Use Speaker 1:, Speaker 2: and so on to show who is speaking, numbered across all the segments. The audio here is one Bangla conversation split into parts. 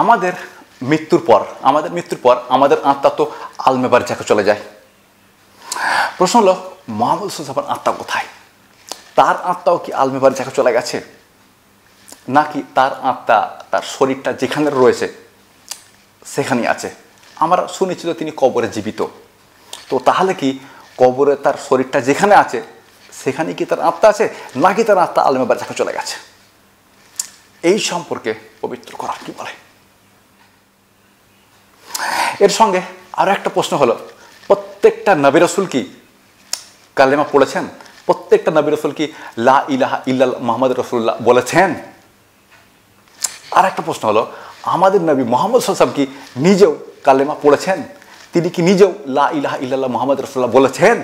Speaker 1: আমাদের মৃত্যুর পর আমাদের আত্মা তো আলমে বারজাখে চলে যায়। প্রশ্ন হলো মুহাম্মদ সাল্লাল্লাহু আলাইহি ওয়াসাল্লামের আত্মা কোথায়? তার আত্মাও কি আলমে বারজাখে চলে গেছে, নাকি তার আত্মা তার শরীরটা যেখানে রয়েছে সেখানেই আছে? আমরা শুনেছি তো তিনি কবরে জীবিত, তো তাহলে কি কবরে তার শরীরটা যেখানে আছে সেখানে কি তার আত্মা আছে, নাকি তার আত্মা আলমে বারজাখে চলে গেছে? এই সম্পর্কে পবিত্র কোরআন কি বলে? এর সঙ্গে আরো একটা প্রশ্ন হলো, প্রত্যেকটা নবী রাসূল কি কালেমা পড়েছেন? প্রত্যেকটা নবী রাসূল কি লা ইলাহা ইল্লাল্লাহ মুহাম্মদ রাসূলুল্লাহ বলেছেন? আর একটা প্রশ্ন হলো, আমাদের নবী মুহাম্মদ সাল্লাল্লাহু আলাইহি ওয়াসাল্লাম কি নিজেও কালেমা পড়েছেন? তিনি কি নিজেও লা ইলাহা ইল্লাল্লাহ মুহাম্মদ রাসূলুল্লাহ বলেছেন?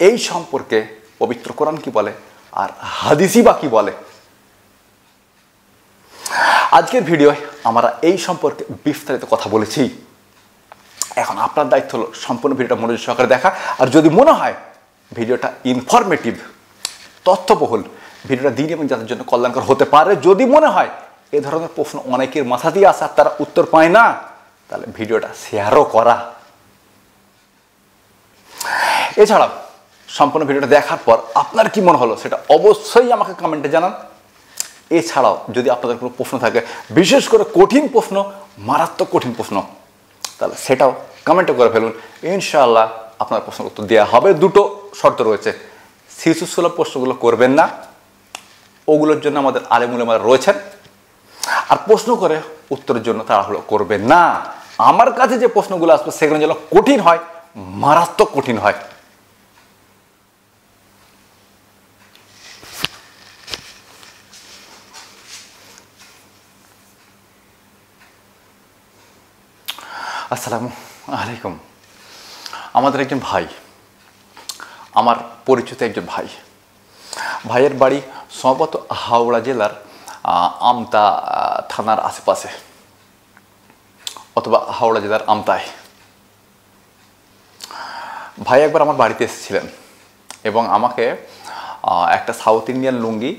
Speaker 1: এই সম্পর্কে পবিত্র কোরআন কি বলে, আর হাদিসই বা কি বলে? আজকের ভিডিওয় আমরা এই সম্পর্কে বিস্তারিত কথা বলেছি। এখন আপনার দায়িত্ব হলো সম্পূর্ণ ভিডিওটা মনোযোগ সহকারে দেখা, আর যদি মনে হয় ভিডিওটা ইনফরমেটিভ, তথ্যবহুল, ভিডিওটা দিন এবং যাদের জন্য কল্যাণকর হতে পারে, যদি মনে হয় এ ধরনের প্রশ্ন অনেকের মাথা দিয়ে আসে আর তারা উত্তর পায় না, তাহলে ভিডিওটা শেয়ারও করা। এছাড়া সম্পূর্ণ ভিডিওটা দেখার পর আপনার কি মনে হলো সেটা অবশ্যই আমাকে কমেন্টে জানান। এছাড়াও যদি আপনাদের কোনো প্রশ্ন থাকে, বিশেষ করে কঠিন প্রশ্ন, মারাত্মক কঠিন প্রশ্ন, তাহলে সেটাও কমেন্টে করে ফেলুন। ইনশাআল্লাহ আপনার প্রশ্নের উত্তর দেওয়া হবে। দুটো শর্ত রয়েছে, শিশুসুলভ প্রশ্নগুলো করবেন না, ওগুলোর জন্য আমাদের আলেম উলামারা রয়েছেন। আর প্রশ্ন করে উত্তরের জন্য তাড়াহুড়ো করবেন না। আমার কাছে যে প্রশ্নগুলো আসবে সেগুলো যেন কঠিন হয়, মারাত্মক কঠিন হয়। আসসালামু আলাইকুম। আমাদের একজন ভাই, আমার পরিচিত একজন ভাইয়ের বাড়ি সম্ভবত হাওড়া জেলার আমতা থানার আশেপাশে, অথবা হাওড়া জেলার আমতায়। ভাই একবার আমার বাড়িতে এসেছিলেন এবং আমাকে একটা সাউথ ইন্ডিয়ান লুঙ্গি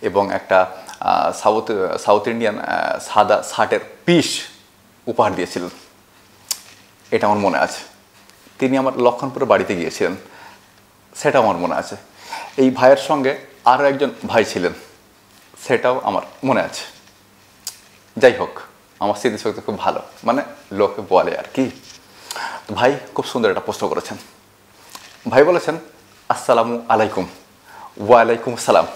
Speaker 1: এবং একটা সাউথ ইন্ডিয়ান সাদা শার্টের পিস উপহার দিয়েছিলেন। এটা আমার মনে আছে। তিনি আমার লক্ষণপুরে বাড়িতে গিয়েছিলেন, সেটা আমার মনে আছে। এই ভাইয়ের সঙ্গে আরও একজন ভাই ছিলেন, সেটাও আমার মনে আছে। যাই হোক, আমার স্মৃতিশক্তি খুব ভালো, মানে লোকে বলে আর কি। তো ভাই খুব সুন্দর একটা প্রশ্ন করেছেন। ভাই বলেছেন আসসালামু আলাইকুম। ওয়ালাইকুম আসসালাম।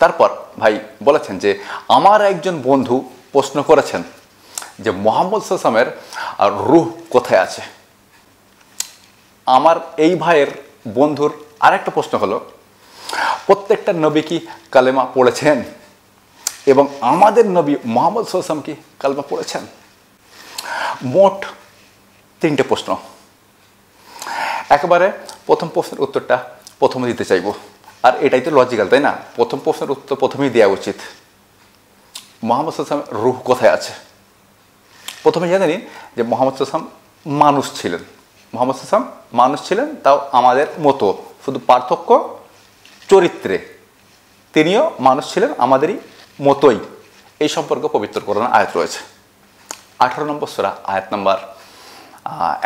Speaker 1: তারপর ভাই বলেছেন যে আমার একজন বন্ধু প্রশ্ন করেছেন যে মুহাম্মদ সাল্লাল্লাহু আলাইহি ওয়াসাল্লামের রূহ কোথায় আছে। আমার এই ভাইয়ের বন্ধুর আরেকটা প্রশ্ন হলো, প্রত্যেকটা নবী কি কালেমা পড়েছেন, এবং আমাদের নবী মুহাম্মদ সাল্লাল্লাহু আলাইহি ওয়াসাল্লাম কি কালেমা পড়েছেন? মোট 3টে প্রশ্ন। একেবারে প্রথম প্রশ্নের উত্তরটা প্রথমে দিতে চাইব, আর এটাই তো লজিক্যাল, তাই না? প্রথম প্রশ্নের উত্তর প্রথমেই দেওয়া উচিত। মুহাম্মদ সাল্লাল্লাহু আলাইহি ওয়াসাল্লামের রূহ কোথায় আছে? প্রথমে জেনে নিন যে মুহাম্মদ সাল্লাল্লাহু আলাইহি ওয়াসাল্লাম মানুষ ছিলেন। মুহাম্মদ সাল্লাল্লাহু আলাইহি ওয়াসাল্লাম মানুষ ছিলেন, তাও আমাদের মতো, শুধু পার্থক্য চরিত্রে। তিনিও মানুষ ছিলেন, আমাদেরই মতোই। এই সম্পর্কে পবিত্র কোরআনে আয়াত রয়েছে। 18 নম্বর সূরা আয়াত নাম্বার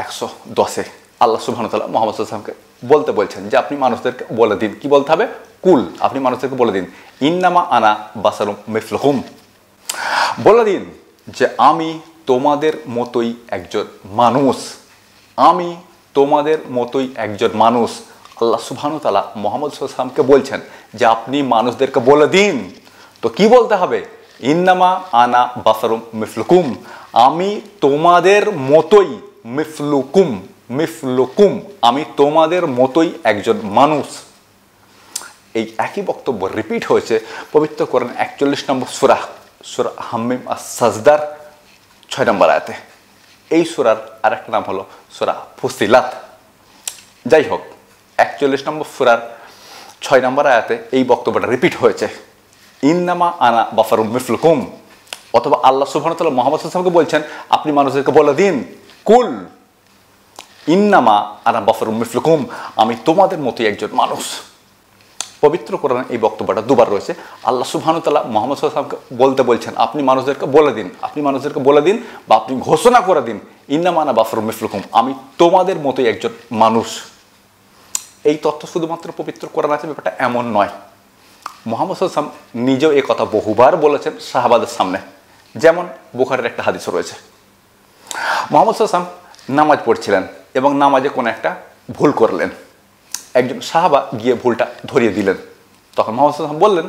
Speaker 1: 110-এ আল্লাহ সুবহানাহু ওয়া তাআলা মুহাম্মদ সাল্লাল্লাহু আলাইহি ওয়াসাল্লামকে বলতে বলছেন যে আপনি মানুষদেরকে বলে দিন। কি বলতে হবে? কুল, আপনি মানুষদেরকে বলে দিন, ইন্নামা আনা বাশারুম মিসলুকুম, বলে দিন যে আমি তোমাদের মতোই একজন মানুষ। আমি তোমাদের মতোই একজন মানুষ। আল্লাহ সুবহানাহু ওয়া তাআলা মুহাম্মদ সাল্লাল্লাহু আলাইহি ওয়াসাল্লামকে বলছেন যে আপনি মানুষদেরকে বলে দিন। তো কি বলতে হবে? ইন্নামা আনা বাশারুম মিসলুকুম, আমি তোমাদের মতোই, মিসলুকুম, আমি তোমাদের মতোই একজন মানুষ। এই একই বক্তব্য রিপিট হয়েছে পবিত্র কোরআন 41 নম্বর সূরা হাম্মিম আস-সাজদার 6 নম্বর আয়াতে। এই সূরার আরেকটা নাম হলো সূরা ফুসিলাত। যাই হোক, 41 নম্বর সূরার 6 নম্বর আয়াতে এই বক্তব্যটা রিপিট হয়েছে, ইন্নামা আনা বাশারুম মিসলুকুম। অথবা আল্লাহ সুবহানাহু ওয়া তাআলা মুহাম্মদ সাল্লাল্লাহু আলাইহি ওয়াসাল্লামকে বলছেন আপনি মানুষদেরকে বলে দিন, কুল ইন্নামা আনা বাশারুম মিসলুকুম, আমি তোমাদের মতোই একজন মানুষ। পবিত্র কোরআনে এই বক্তব্যটা দুবার রয়েছে। আল্লাহ সুবহানাহু ওয়া তাআলা মুহাম্মদ সাল্লাল্লাহু আলাইহি ওয়াসাল্লামকে বলতে বলছেন, আপনি মানুষদেরকে বলে দিন, বা আপনি ঘোষণা করে দিন, ইন্নামা আনা বাশারুম মিসলুকুম, আমি তোমাদের মতোই একজন মানুষ। এই তথ্য শুধুমাত্র পবিত্র কোরআন আছে, ব্যাপারটা এমন নয়। মুহাম্মদ সাল্লাল্লাহু আলাইহি ওয়াসাল্লাম নিজেও এই কথা বহুবার বলেছেন সাহাবাদের সামনে। যেমন বুখারীর একটা হাদিস রয়েছে, মুহাম্মদ সাল্লাল্লাহু আলাইহি ওয়াসাল্লাম নামাজ পড়ছিলেন এবং নামাজে কোনো একটা ভুল করলেন। একজন সাহাবা গিয়ে ভুলটা ধরিয়ে দিলেন। তখন মুহাম্মদ সাল্লাল্লাহু আলাইহি ওয়াসাল্লাম বললেন,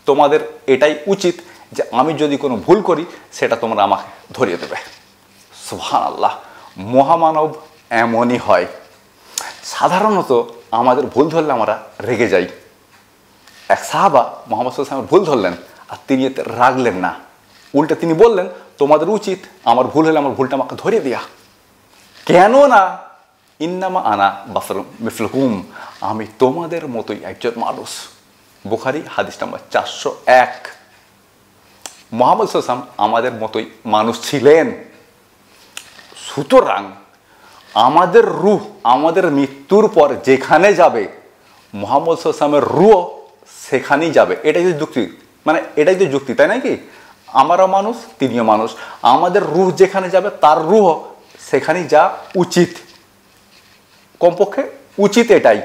Speaker 1: তোমাদের এটাই উচিত যে আমি যদি কোনো ভুল করি সেটা তোমরা আমাকে ধরিয়ে দেবে। সুবহানাল্লাহ, মহামানব এমনই হয়। সাধারণত আমাদের ভুল ধরলে আমরা রেগে যাই। এক সাহাবা মুহাম্মদ সাল্লাল্লাহু আলাইহি ওয়াসাল্লামের ভুল ধরলেন আর তিনি এতে রাগলেন না, উল্টে তিনি বললেন, তোমাদের উচিত আমার ভুল হলে আমার ভুলটা আমাকে ধরিয়ে দেয়া। কেন না, ইন্নামা আনা বাশারুম মিসলুকুম, আমি তোমাদের মতোই একজন মানুষ। বুখারী হাদিস নাম্বার 401। মুহাম্মদ সাল্লাল্লাহু আলাইহি ওয়াসাল্লাম আমাদের মতোই মানুষ ছিলেন। সুতরাং আমাদের রূহ আমাদের মৃত্যুর পর যেখানে যাবে, মুহাম্মদ সাল্লাল্লাহু আলাইহি ওয়াসাল্লামের রূহ সেখানেই যাবে। এটাই তো যুক্তি, এটাই তো যুক্তি, তাই নাকি? আমরাও মানুষ, তিনিও মানুষ, আমাদের রূহ যেখানে যাবে তার রূহ সেখানেই যা উচিত, কমপক্ষে উচিত এটাই।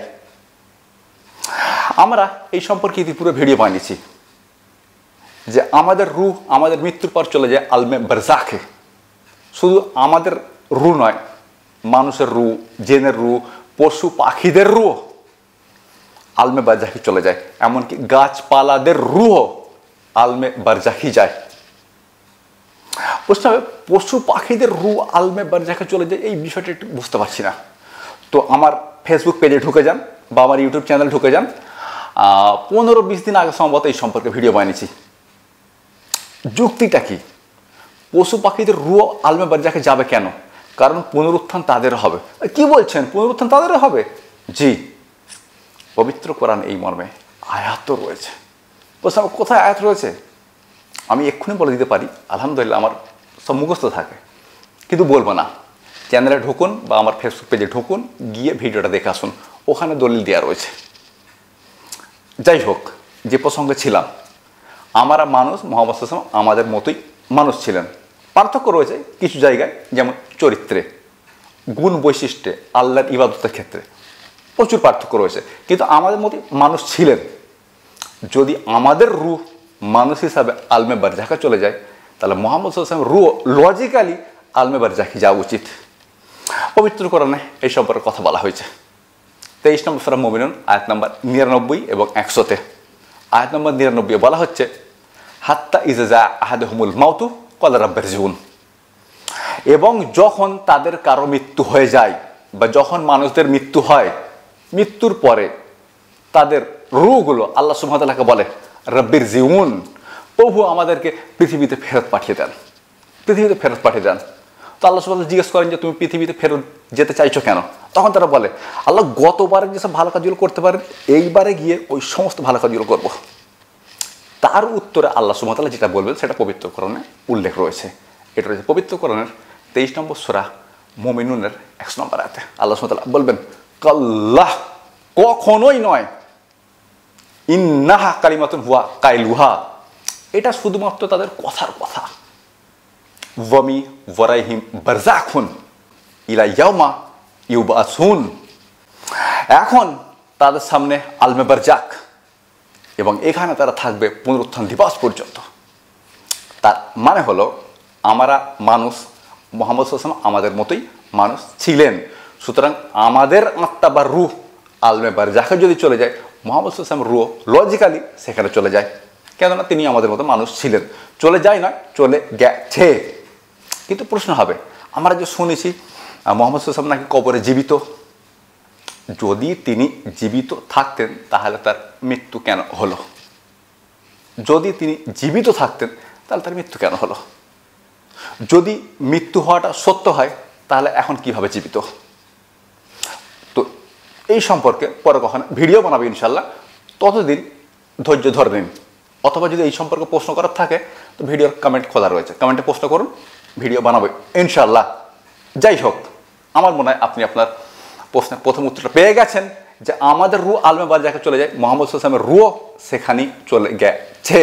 Speaker 1: আমরা এই সম্পর্কে ইতিপূর্বে ভিডিও বানিয়েছি যে আমাদের রূহ আমাদের মৃত্যুর পর চলে যায় আলমে বারজাখে। শুধু আমাদের রূহ নয়, মানুষের রূহ, জিনের রূহ, পশু পাখিদের রূহ আলমে বারজাখে চলে যায়। এমনকি গাছপালাদের রূহ আলমে বারজাখি যায়। প্রশ্ন হবে, পশু পাখিদের রূহ আলমে বারজাখে চলে যায়, এই বিষয়টা একটু বুঝতে পারছি না। তো আমার ফেসবুক পেজে ঢুকে যান বা আমার ইউটিউব চ্যানেলে ঢুকে যান। 15-20 দিন আগে সম্ভবত এই সম্পর্কে ভিডিও বানিয়েছি। যুক্তিটা কি? পশু পাখিদের রূহ আলমে বারজাখে যাবে কেন? কারণ পুনরুত্থান তাদের হবে। কি বলছেন, পুনরুত্থান তাদের হবে? জি, পবিত্র কোরআন এই মর্মে আয়াত রয়েছে। প্রশ্ন, কোথায় আয়াত রয়েছে? আমি এক্ষুনি বলে দিতে পারি, আলহামদুলিল্লাহ আমার সব মুখস্থ থাকে, কিন্তু বলবো না। চ্যানেলে ঢুকুন বা আমার ফেসবুক পেজে ঢুকুন, গিয়ে ভিডিওটা দেখে আসুন, ওখানে দলিল দেওয়া রয়েছে। যাই হোক, যে প্রসঙ্গে ছিলাম, আমরা মানুষ, মুহাম্মদ সাল্লাল্লাহু আলাইহি ওয়াসাল্লাম আমাদের মতোই মানুষ ছিলেন। পার্থক্য রয়েছে কিছু জায়গায়, যেমন চরিত্রে, গুণ বৈশিষ্ট্যে, আল্লাহর ইবাদতের ক্ষেত্রে প্রচুর পার্থক্য রয়েছে, কিন্তু আমাদের মতোই মানুষ ছিলেন। যদি আমাদের রূহ মানুষ হিসাবে আলমে বারজাখে চলে যায়, তাহলে মুহাম্মদ সাল্লাল্লাহু আলাইহি ওয়াসাল্লামের রূহ লজিক্যালি আলমে বারজাখে যাওয়া উচিত। পবিত্র কোরআনে এই সম্পর্কে কথা বলা হয়েছে। 23 নম্বর সূরা মুমিনুন আয়াত নম্বর 99 এবং 100-তে। আয়াত নম্বর 99 বলা হচ্ছে, হাত্তা ইযা জা আহাদুহুমুল মাউতু ক্বালা রাব্বি ইরজিউন, এবং যখন তাদের কারো মৃত্যু হয়ে যায় বা যখন মানুষদের মৃত্যু হয়, মৃত্যুর পরে তাদের রূহগুলো আল্লাহ সুবহানাহু ওয়া তাআলাকে বলে, রাব্বি ইরজিউন, প্রভু আমাদেরকে পৃথিবীতে ফেরত পাঠিয়ে দেন, পৃথিবীতে ফেরত পাঠিয়ে দেন। তো আল্লাহ সুবহানাহু ওয়া তাআলা জিজ্ঞেস করেন যে তুমি পৃথিবীতে ফেরত যেতে চাইছো কেন? তখন তারা বলে, আল্লাহ গতবারে যেসব ভালো কাজগুলো করতে পারেন, এইবারে গিয়ে ওই সমস্ত ভালো কাজগুলো করব। তার উত্তরে আল্লাহ সুবহানাহু ওয়া তাআলা যেটা বলবেন সেটা পবিত্র কোরআনে উল্লেখ রয়েছে। এটা রয়েছে পবিত্র কোরআনের 23 নম্বর সূরা মুমিনুনের 1 নম্বর আয়াতে। আল্লাহ সুবহানাহু ওয়া তাআলা বলবেন, কাল্লাহ, কখনোই নয়, ইন্নাহা কালিমাতুন হুয়া কাইলুহা, এটা শুধুমাত্র তাদের কথার কথা। ওয়ামি ওয়ারাইহিম বারজাখুন ইলা ইয়াউমা ইউবাসুন, এখন তাদের সামনে আলমে বারজাখ, এবং এখানে তারা থাকবে পুনরুত্থান দিবস পর্যন্ত। তার মানে হলো, আমরা মানুষ, মুহাম্মদ সাল্লাল্লাহু আলাইহি ওয়াসাল্লাম আমাদের মতোই মানুষ ছিলেন। সুতরাং আমাদের আত্মা বা রূহ আলমে বারজাখে যদি চলে যায়, মুহাম্মদ সাল্লাল্লাহু আলাইহি ওয়াসাল্লাম রূহ লজিক্যালি সেখানে চলে যায়, কেননা তিনি আমাদের মতো মানুষ ছিলেন। চলে যায় নয়, চলে গেছে। কিন্তু প্রশ্ন হবে, আমরা যে শুনেছি মুহাম্মদ সাল্লাল্লাহু আলাইহি ওয়াসাল্লাম নাকি কবরে জীবিত, যদি তিনি জীবিত থাকতেন তাহলে তার মৃত্যু কেন হলো? যদি তিনি জীবিত থাকতেন তাহলে তার মৃত্যু কেন হলো? যদি মৃত্যু হওয়াটা সত্য হয়, তাহলে এখন কিভাবে জীবিত? তো এই সম্পর্কে পরে কখনো ভিডিও বানাবো ইনশাল্লাহ, ততদিন ধৈর্য ধরে নিন। অথবা যদি এই সম্পর্কে প্রশ্ন করার থাকে তো ভিডিওর কমেন্ট খোলা রয়েছে, কমেন্টে প্রশ্ন করুন, ভিডিও বানাবো ইনশাল্লাহ। যাই হোক, আমার মনে হয় আপনি আপনার প্রশ্নের প্রথম উত্তরটা পেয়ে গেছেন যে আমাদের রু আলমে বারজাকে চলে যায়, মোহাম্মদ সাল্লামের রুও সেখানেই চলে গেছে।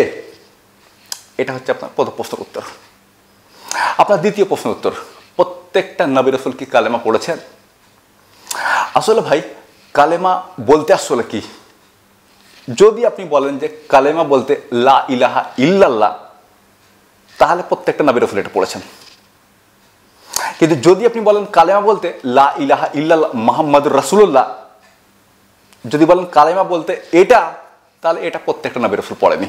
Speaker 1: এটা হচ্ছে আপনার প্রথম প্রশ্নের উত্তর। আপনার দ্বিতীয় প্রশ্নের উত্তর, প্রত্যেকটা নবী রাসূল কি কালেমা পড়েছেন? আসলে ভাই কালেমা বলতে আসলে কি, যদি আপনি বলেন যে কালেমা বলতে লা ইলাহা ইল্লাল্লাহ, তাহলে প্রত্যেকটা নবী রাসূল এটা পড়েছেন। কিন্তু যদি আপনি বলেন কালেমা বলতে লা ইলাহা ইল্লাল্লাহ মুহাম্মাদুর রাসূলুল্লাহ, যদি বলেন কালেমা বলতে এটা, তাহলে এটা প্রত্যেকটা নবী রাসূল পড়েনি।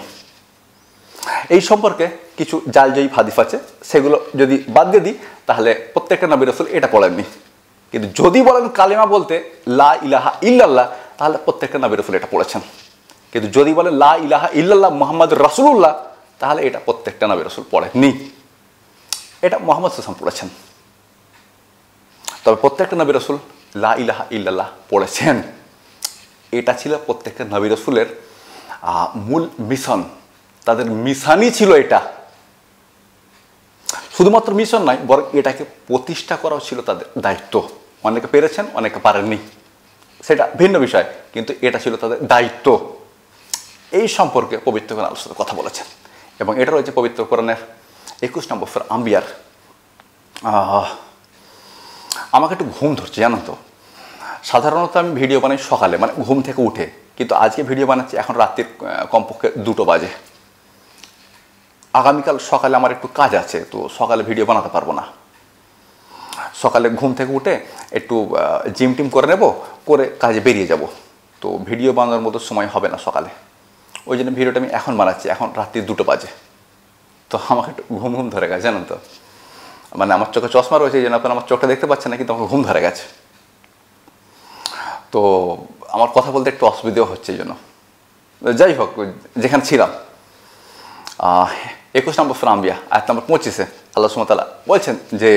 Speaker 1: এই সম্পর্কে কিছু জালজয়ী হাদিস আছে, সেগুলো যদি বাদ দিয়ে দিই তাহলে প্রত্যেকটা নবী রাসূল এটা পড়েননি। কিন্তু যদি বলেন কালেমা বলতে লা ইলাহা ইল্লাল্লাহ, তাহলে প্রত্যেকটা নবী রাসূল এটা পড়েছেন। কিন্তু যদি বলেন লা ইলাহা ইল্লাল্লাহ মুহাম্মাদুর রাসূলুল্লাহ, তাহলে এটা প্রত্যেকটা নবী রাসূল পড়েননি, এটা মুহাম্মদ সাল্লাল্লাহু আলাইহি ওয়াসাল্লাম পড়েছেন। তবে প্রত্যেকটা নবী রাসূল লা ইলাহা ইল্লাল্লাহ পড়েছেন। এটা ছিল প্রত্যেকটা নবী রাসূলের মূল মিশন, তাদের মিশনই ছিল এটা। শুধুমাত্র মিশন নয়, বরং এটাকে প্রতিষ্ঠা করাও ছিল তাদের দায়িত্ব। অনেকে পেরেছেন, অনেকে পারেননি, সেটা ভিন্ন বিষয়, কিন্তু এটা ছিল তাদের দায়িত্ব। এই সম্পর্কে পবিত্র কোরআন আল্লাহর সাথে কথা বলেছেন, এবং এটা রয়েছে পবিত্র কোরআনের 21 নম্বর সূরা আম্বিয়ার। আমাকে একটু ঘুম ধরছে জানেন তো। সাধারণত আমি ভিডিও বানাই সকালে, মানে ঘুম থেকে উঠে, কিন্তু আজকে ভিডিও বানাচ্ছি এখন রাত্রির কমপক্ষে 2টো বাজে। আগামীকাল সকালে আমার একটু কাজ আছে, তো সকালে ভিডিও বানাতে পারবো না। সকালে ঘুম থেকে উঠে একটু জিম টিম করে নেব, করে কাজে বেরিয়ে যাব, তো ভিডিও বানানোর মতো সময় হবে না সকালে। ওই জন্য ভিডিওটা আমি এখন বানাচ্ছি, এখন রাত্রি 2টো বাজে। তো আমাকে একটু ঘুম ঘুম ধরে গেছে জানেন তো, মানে আমার চোখে চশমা রয়েছে, এই জন্য আপনারা আমার চোখটা দেখতে পাচ্ছেন না, কিন্তু আমাকে ঘুম ধরে গেছে। তো আমার কথা বলতে একটু অসুবিধাও হচ্ছে এই জন্য। যাই হোক, যেখানে ছিলাম 21 নম্বর সূরা আম্বিয়া আয়াত নম্বর 25-এ আল্লাহ সুবহানাহু ওয়া তাআলা বলছেন যে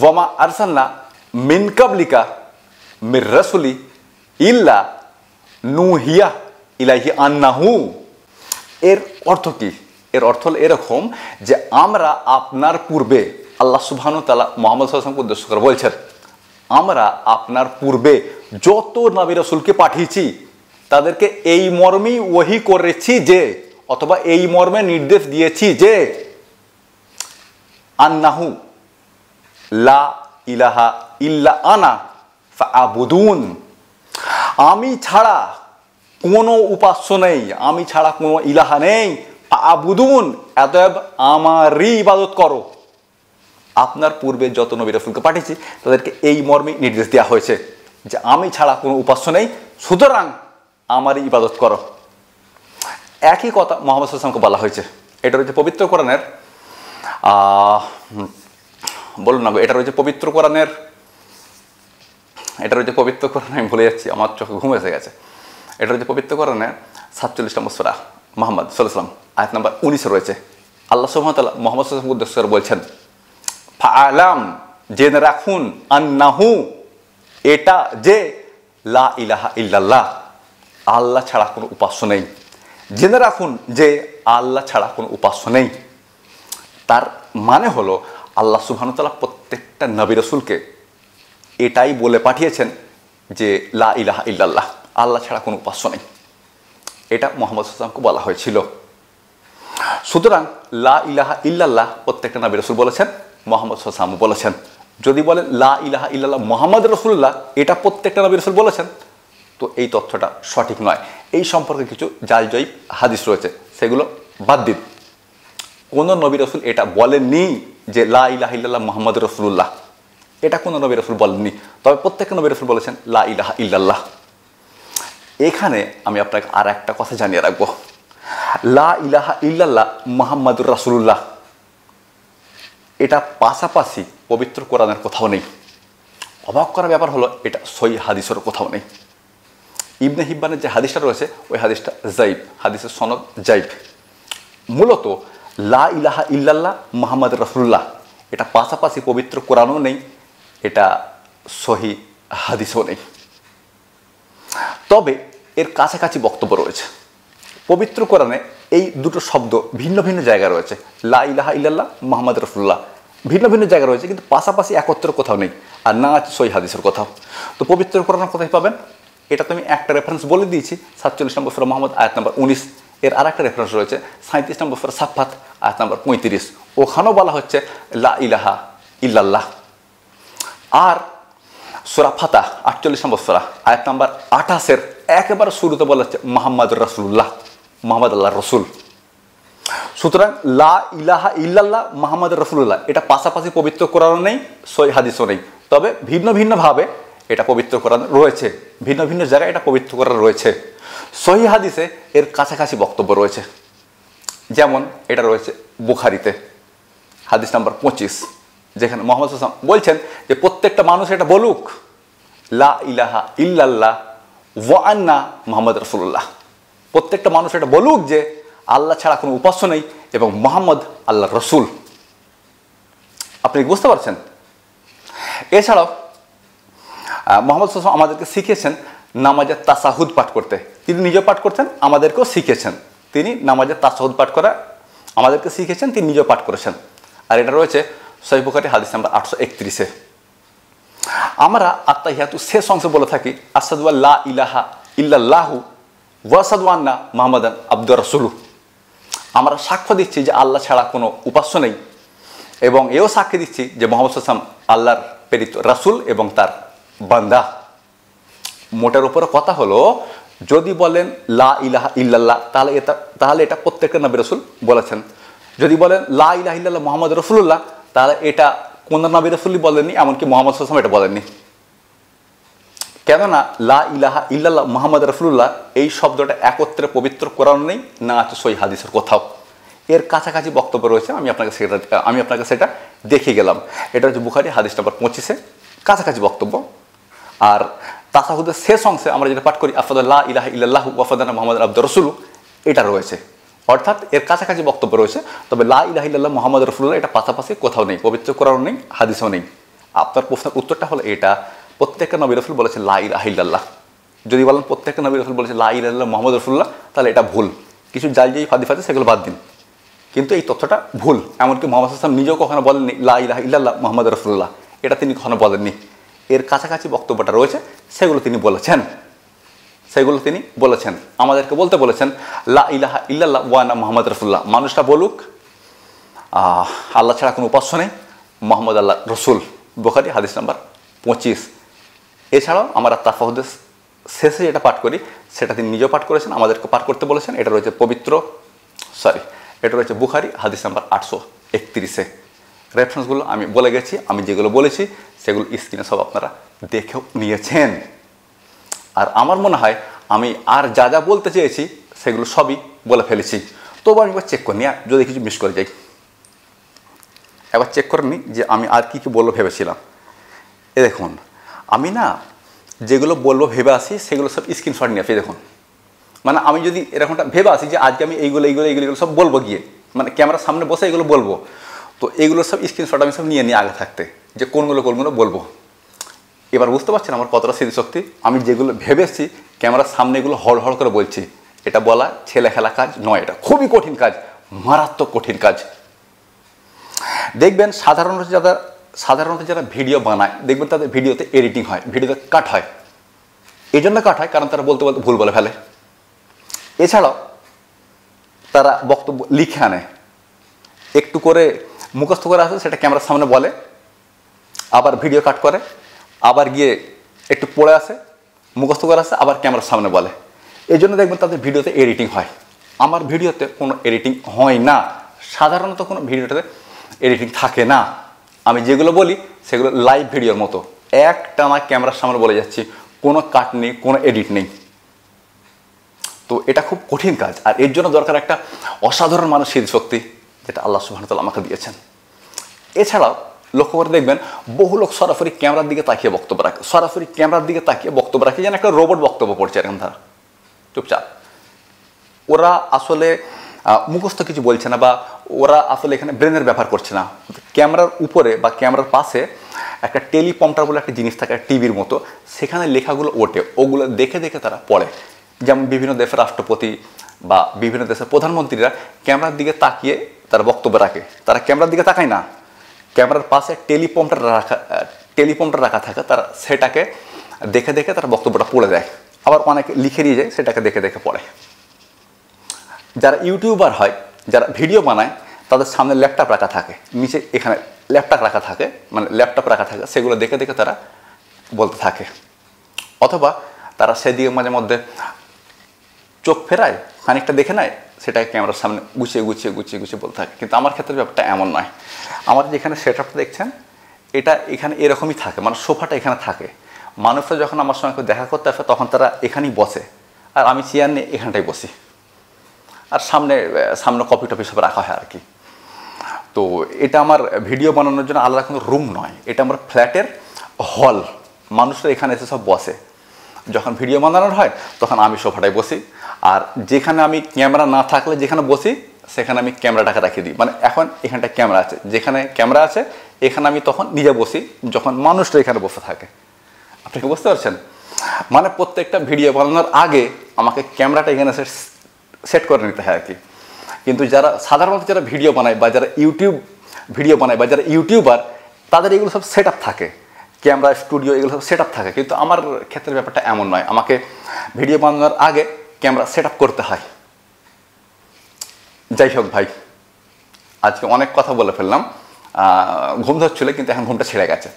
Speaker 1: ওয়ামা আরসালনা মিন কাবলিকা মির রাসূলি ইল্লা নুহিয়া ইলাইহি আন্নাহু। এর অর্থ কি? এর অর্থ হলো এরকম যে আমরা আপনার পূর্বে, আল্লাহ সুবহানাহু ওয়া তাআলা মুহাম্মদ সাল্লাল্লাহু আলাইহি ওয়াসাল্লামকে উদ্দেশ্য করে বলছেন, আমরা আপনার পূর্বে যত নবী রাসূলকে পাঠিয়েছি তাদেরকে এই মর্মেই ওহী করেছি যে, অথবা এই মর্মে নির্দেশ দিয়েছি যে আন্নাহু লা ইলাহা ইল্লা আনা ফাআবুদুন, আমি ছাড়া কোনো উপাস্য নেই, আমি ছাড়া কোনো ইলাহা নেই, ফাআবুদুন অতএব আমারই ইবাদত করো। আপনার পূর্বে যত নবী রাসূলকে পাঠিয়েছি তাদেরকে এই মর্মে নির্দেশ দেওয়া হয়েছে যে আমি ছাড়া কোনো উপাস্য নেই, সুতরাং আমারই ইবাদত করো। একই কথা মুহাম্মদ সাল্লাল্লাহু আলাইহি ওয়াসাল্লামকে বলা হয়েছে। এটা রয়েছে পবিত্র কোরআনের বলুন না গো, এটা রয়েছে পবিত্র কোরআনের, আমি ভুলে যাচ্ছি, আমার চোখে ঘুম এসে গেছে। এটা রয়েছে পবিত্র কোরআনের 47 নম্বর সূরা মুহাম্মদ সাল্লাল্লাহু আলাইহি ওয়াসাল্লাম আয়াত নম্বর 19 রয়েছে। আল্লাহ সুবহানাহু ওয়া তাআলা মুহাম্মদ সাল্লাল্লাহু আলাইহি ওয়াসাল্লামকে উদ্দেশ্য করে বলছেন, ফাআলাম, জেনে রাখুন, আন্নাহু, এটা যে, লা ইলাহা ইল্লাল্লাহ, আল্লাহ ছাড়া কোনো উপাস্য নেই। জেনে রাখুন যে আল্লাহ ছাড়া কোনো উপাস্য নেই। তার মানে হলো আল্লাহ সুবহানাহু ওয়া তাআলা প্রত্যেকটা নবী রাসূলকে এটাই বলে পাঠিয়েছেন যে লা ইলাহা ইল্লাল্লাহ, আল্লাহ ছাড়া কোনো উপাস্য নেই। এটা মুহাম্মদ সাল্লাল্লাহু আলাইহি ওয়াসাল্লামকে বলা হয়েছিল। সুতরাং লা ইলাহা ইল্লাল্লাহ প্রত্যেকটা নবী রাসূল বলেছেন, মুহাম্মদ সাল্লাল্লাহু আলাইহি ওয়াসাল্লাম বলেছেন। যদি বলেন লা ইলাহা ইল্লাল্লাহ মুহাম্মদ রাসূলুল্লাহ, এটা প্রত্যেকটা নবী রাসূল বলেছেন, তো এই তথ্যটা সঠিক নয়। এই সম্পর্কে কিছু জালজয়ী হাদিস রয়েছে, সেগুলো বাদ দিন। কোনো নবী রাসূল এটা বলেননি যে লা ইলাহা ইল্লাল্লাহ মুহাম্মদ রাসূলুল্লাহ, এটা কোনো নবী রাসূল বলেননি। তবে প্রত্যেকটা নবী রাসূল বলেছেন লা ইলাহা ইল্লাল্লাহ। এখানে আমি আপনাকে আর একটা কথা জানিয়ে রাখবো, লা ইলাহা ইল্লাল্লাহ মুহাম্মাদুর রাসূলুল্লাহ, এটা পাশাপাশি পবিত্র কোরআনের কোথাও নেই। অবাক করার ব্যাপার হলো এটা সহিহ হাদিসের কোথাও নেই। ইবনে হিব্বানের যে হাদিসটা রয়েছে ওই হাদিসটা যায়িফ, হাদিসের সনদ যায়িফ। মূলত লা ইলাহা ইল্লাল্লাহ মুহাম্মদ রাসূলুল্লাহ এটা পাশাপাশি পবিত্র কোরআনও নেই, এটা সহিহ হাদিসও নেই। তবে এর কাছাকাছি বক্তব্য রয়েছে। পবিত্র কোরআনে এই দুটো শব্দ ভিন্ন ভিন্ন জায়গায় রয়েছে, লা ইলাহা ইল্লাল্লাহ মুহাম্মদ রাসূলুল্লাহ ভিন্ন ভিন্ন জায়গায় রয়েছে, কিন্তু পাশাপাশি একত্র কোথাও নেই, আর না আছে সহিহ হাদিসের কোথাও। তো পবিত্র কোরআন কোথায় পাবেন? এটা তো আমি একটা রেফারেন্স বলে দিয়েছি 47 নম্বর সূরা মুহাম্মদ আয়াত নম্বর 19। এর আর একটা রেফারেন্স রয়েছে 37 নম্বর সূরা সাফফাত আয়াত নম্বর 35, ওখানেও বলা হচ্ছে লা ইলাহা ইল্লাল্লাহ। আর সূরা ফাতাহ 48 নম্বর সূরা আয়াত নম্বর 28 একেবারে শুরুতে বলা হচ্ছে মুহাম্মাদুর রাসূলুল্লাহ, মুহাম্মদ আল্লাহর রসুল। সুতরাং লা ইলাহা ইল্লাল্লাহ মুহাম্মাদুর রাসূলুল্লাহ এটা পাশাপাশি পবিত্র কোরআনও নেই, সহিহ হাদিসও নেই, তবে ভিন্ন ভিন্নভাবে এটা পবিত্র কোরআন রয়েছে, ভিন্ন ভিন্ন জায়গায় এটা পবিত্র কোরআন রয়েছে। সহিহ হাদিসে এর কাছাকাছি বক্তব্য রয়েছে, যেমন এটা রয়েছে বুখারীতে হাদিস নাম্বার 25, যেখানে মুহাম্মদ সাল্লাল্লাহু আলাইহি ওয়াসাল্লাম বলছেন যে প্রত্যেকটা মানুষ এটা বলুক লা ইলাহা ইল্লাল্লাহ ওয়া আন্না মুহাম্মাদুর রাসূলুল্লাহ। প্রত্যেকটা মানুষ এটা বলুক যে আল্লাহ ছাড়া কোনো উপাস্য নেই এবং মুহাম্মদ আল্লাহর রসুল। আপনি বুঝতে পারছেন? এছাড়াও মুহাম্মদ সাল্লাল্লাহু আলাইহি ওয়াসাল্লাম আমাদেরকে শিখিয়েছেন নামাজের তাশাহুদ পাঠ করতে। তিনি নিজেও পাঠ করতেন, আমাদেরকেও শিখিয়েছেন। তিনি নামাজের তাশাহুদ পাঠ করা আমাদেরকে শিখিয়েছেন, তিনি নিজেও পাঠ করেছেন। আর এটা রয়েছে সহিহ বুখারী হাদিস নাম্বার 831-এ। আমরা আত্তাহিয়াতু শেষ অংশে বলে থাকি আশহাদু আল্লা ইলাহা ইল্লাল্লাহু ওয়া আশহাদু আন্না মুহাম্মাদান আবদুর রাসূলুহু। আমরা সাক্ষ্য দিচ্ছি যে আল্লাহ ছাড়া কোনো উপাস্য নেই এবং এও সাক্ষী দিচ্ছি যে মুহাম্মদ সাল্লাল্লাহু আলাইহি ওয়াসাল্লাম আল্লাহর প্রেরিত রাসূল এবং তার বান্দা। মোটের উপরে কথা হলো, যদি বলেন লা ইলাহা ইল্লাল্লাহ তাহলে এটা প্রত্যেকটা নবী রাসূল বলেছেন। যদি বলেন লা ইলাহা ইল্লাল্লাহ মুহাম্মাদুর রাসূলুল্লাহ তাহলে এটা কোন নবী রাসূলই বলেননি, এমনকি মুহাম্মদ সাল্লাল্লাহু আলাইহি ওয়াসাল্লাম এটা বলেননি। কেননা লা ইলাহা ইল্লাল্লাহ মুহাম্মাদুর রাসূলুল্লাহ এই শব্দটা একত্রে পবিত্র কোরআন নেই, না আছে সহিহ হাদিসের কোথাও। এর কাছাকাছি বক্তব্য রয়েছে, আমি আপনাকে সেটা দেখিয়ে গেলাম। এটা হচ্ছে বুখারী হাদিস নাম্বার 25-এ কাছাকাছি বক্তব্য। আর তাশাহুদের শেষ অংশে আমরা যেটা পাঠ করি আশহাদু লা ইলাহা ইল্লাল্লাহু ওয়া আশহাদু আন্না মুহাম্মাদান আবদুর রাসূলুহু, এটা রয়েছে। অর্থাৎ এর কাছাকাছি বক্তব্য রয়েছে, তবে লা ইলাহা ইল্লাল্লাহ মুহাম্মাদুর রাসূলুল্লাহ এটা পাশাপাশি কোথাও নেই, পবিত্র কোরআনও নেই, হাদিসও নেই। আপনার প্রশ্নের উত্তরটা হলো এটা প্রত্যেকটা নবী রাসূল বলেছেন লা ইলাহা ইল্লাল্লাহ। যদি বলেন প্রত্যেকটা নবী রাসূল বলেছে লা ইলাহা ইল্লাল্লাহ মুহাম্মাদুর রাসূলুল্লাহ তাহলে এটা ভুল। কিছু জাল ফাদি সেগুলো বাদ দিন, কিন্তু এই তথ্যটা ভুল। এমনকি মুহাম্মদ সাল্লাল্লাহু আলাইহি ওয়াসাল্লাম নিজেও কখনো বলেননি লা ইলাহা ইল্লাল্লাহ মুহাম্মাদুর রাসূলুল্লাহ, এটা তিনি কখনো বলেননি। এর কাছাকাছি বক্তব্যটা রয়েছে, সেগুলো তিনি বলেছেন। আমাদেরকে বলতে বলেছেন লা ইলাহা ইল্লাল্লাহ ওয়া আন্না মুহাম্মাদুর রাসূলুল্লাহ। মানুষটা বলুক আল্লাহ ছাড়া কোনো উপাস্য নেই, মুহাম্মদ আল্লাহ রসুল। বুখারী হাদিস নাম্বার 25। এছাড়াও আমরা তাশাহুদের শেষে যেটা পাঠ করি সেটা তিনি নিজেও পাঠ করেছেন, আমাদেরকে পাঠ করতে বলেছেন। এটা রয়েছে এটা রয়েছে বুখারী হাদিস নাম্বার 831-এ। রেফারেন্সগুলো আমি বলে গেছি, আমি যেগুলো বলেছি সেগুলো স্ক্রিনে সব আপনারা দেখেও নিয়েছেন। আর আমার মনে হয় আমি আর যা যা বলতে চেয়েছি সেগুলো সবই বলে ফেলেছি। তবু আমি একবার চেক করে নিই, যদি কিছু মিস করে যাই একবার চেক করে নিই যে আমি আর কি বলবো ভেবেছিলাম। এ দেখুন, আমি না যেগুলো বলবো ভেবে আসি সেগুলো সব স্ক্রিনশট নিয়ে আসি। দেখুন, মানে আমি যদি এরকমটা ভেবে আসি যে আজকে আমি এইগুলো সব বলবো গিয়ে, মানে ক্যামেরার সামনে বসে এগুলো বলবো, তো এইগুলো সব স্ক্রিনশট আমি সব নিয়ে আগে থাকতে যে কোনগুলো বলবো। এবার বুঝতে পারছেন আমার কতটা স্মৃতিশক্তি। আমি যেগুলো ভেবেছি ক্যামেরার সামনে এগুলো হড় করে বলছি। এটা বলা ছেলে খেলা কাজ নয়, এটা খুবই কঠিন কাজ, মারাত্মক কঠিন কাজ। দেখবেন সাধারণত যারা ভিডিও বানায় দেখবেন তাদের ভিডিওতে এডিটিং হয়, ভিডিওতে কাট হয়। এই জন্য কাট হয় কারণ তারা বলতে ভুল বলে ফেলে। এছাড়াও তারা বক্তব্য লিখে আনে, একটু করে মুখস্থ করে আসে, সেটা ক্যামেরার সামনে বলে, আবার ভিডিও কাট করে, আবার গিয়ে একটু পড়ে আসে, মুখস্থ করে আসে, আবার ক্যামেরার সামনে বলে। এই জন্য দেখবেন তাদের ভিডিওতে এডিটিং হয়। আমার ভিডিওতে কোনো এডিটিং হয় না, সাধারণত কোনো ভিডিওটাতে এডিটিং থাকে না। আমি যেগুলো বলি সেগুলো লাইভ ভিডিওর মতো একটানা ক্যামেরার সামনে বলে যাচ্ছি, কোনো কাট নেই, কোনো এডিট নেই। তো এটা খুব কঠিন কাজ, আর এর জন্য দরকার একটা অসাধারণ মানসিক শক্তি, যেটা আল্লাহ সুবহানাহু ওয়া তাআলা আমাকে দিয়েছেন। এছাড়াও লক্ষ্য করে দেখবেন বহু লোক সরাসরি ক্যামেরার দিকে তাকিয়ে বক্তব্য রাখে, যেন একটা রোবট বক্তব্য পড়ছে এরকম তারা চুপচাপ। ওরা আসলে মুখস্থ কিছু বলছে না, বা ওরা আসলে এখানে ব্রেনের ব্যবহার করছে না। ক্যামেরার উপরে বা ক্যামেরার পাশে একটা টেলিপ্রম্পটার বলে একটা জিনিস থাকে টিভির মতো, সেখানে লেখাগুলো ওঠে, ওগুলো দেখে তারা পড়ে। যেমন বিভিন্ন দেশের রাষ্ট্রপতি বা বিভিন্ন দেশের প্রধানমন্ত্রীরা ক্যামেরার দিকে তাকিয়ে তারা বক্তব্য রাখে। তারা ক্যামেরার দিকে তাকায় না, ক্যামেরার পাশে টেলিপ্রম্পটার রাখা থাকে, তারা সেটাকে দেখে তারা বক্তব্যটা পড়ে দেয়। আবার অনেকে লিখে দিয়ে যায়, সেটাকে দেখে দেখে পড়ে। যারা ইউটিউবার হয়, যারা ভিডিও বানায়, তাদের সামনে ল্যাপটপ রাখা থাকে, নিচে এখানে ল্যাপটপ রাখা থাকে, মানে ল্যাপটপ রাখা থাকে, সেগুলো দেখে দেখে তারা বলতে থাকে। অথবা তারা সেদিকে মাঝে মধ্যে চোখ ফেরায়, খানিকটা দেখে নেয়, সেটাকে ক্যামেরার সামনে গুছিয়ে গুছিয়ে গুছিয়ে গুছিয়ে বলতে থাকে। কিন্তু আমার ক্ষেত্রে ব্যাপারটা এমন নয়। আমার যেখানে সেট আপটা দেখছেন, এটা এখানে এরকমই থাকে, মানে সোফাটা এখানে থাকে। মানুষরা যখন আমার সঙ্গে দেখা করতে আসে তখন তারা এখানেই বসে, আর আমি চেয়ার নিয়ে এখানটাই বসি, আর সামনে সামনে কপি টপি সব রাখা হয় আর কি। তো এটা আমার ভিডিও বানানোর জন্য আলাদা কোনো রুম নয়, এটা আমার ফ্ল্যাটের হল। মানুষরা এখানে এসে সব বসে। যখন ভিডিও বানানোর হয় তখন আমি সোফাটায় বসি, আর যেখানে আমি ক্যামেরা না থাকলে যেখানে বসি সেখানে আমি ক্যামেরাটাকে রাখিয়ে দিই। মানে এখন এখানটা ক্যামেরা আছে, যেখানে ক্যামেরা আছে এখানে আমি তখন নিজে বসি, যখন মানুষরা এখানে বসে থাকে। আপনি কি বুঝতে পারছেন? মানে প্রত্যেকটা ভিডিও বানানোর আগে আমাকে ক্যামেরাটা এখানে সেট করে নিতে হয় আর কি। কিন্তু যারা সাধারণত যারা ভিডিও বানায় বা যারা ভিডিও বানায় বা যারা ইউটিউবার, তাদের এগুলো সব সেট আপ থাকে, ক্যামেরা, স্টুডিও, এগুলো সব সেট আপ থাকে। কিন্তু আমার ক্ষেত্রে ব্যাপারটা এমন নয়, আমাকে ভিডিও বানানোর আগে ক্যামেরা সেট আপ করতে হয়। যাই হোক ভাই, আজকে অনেক কথা বলে ফেললাম, ঘুম ধরছিল কিন্তু এখন ঘুমটা ছেড়ে গেছে।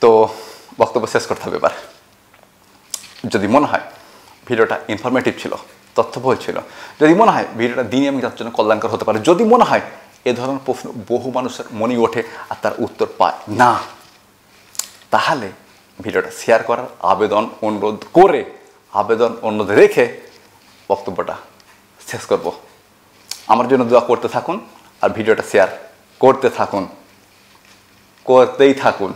Speaker 1: তো বক্তব্য শেষ করতে হবে এবার। যদি মনে হয় ভিডিওটা ইনফরমেটিভ ছিল, তথ্যবহুল ছিল, যদি মনে হয় ভিডিওটা দিনই আমি তার জন্য কল্যাণকর হতে পারে, যদি মনে হয় এ ধরনের প্রশ্ন বহু মানুষের মনে ওঠে আর তার উত্তর পায় না, তাহলে ভিডিওটা শেয়ার করার অনুরোধ রেখে বক্তব্যটা শেষ করব। আমার জন্য দোয়া করতে থাকুন আর ভিডিওটা শেয়ার করতেই থাকুন।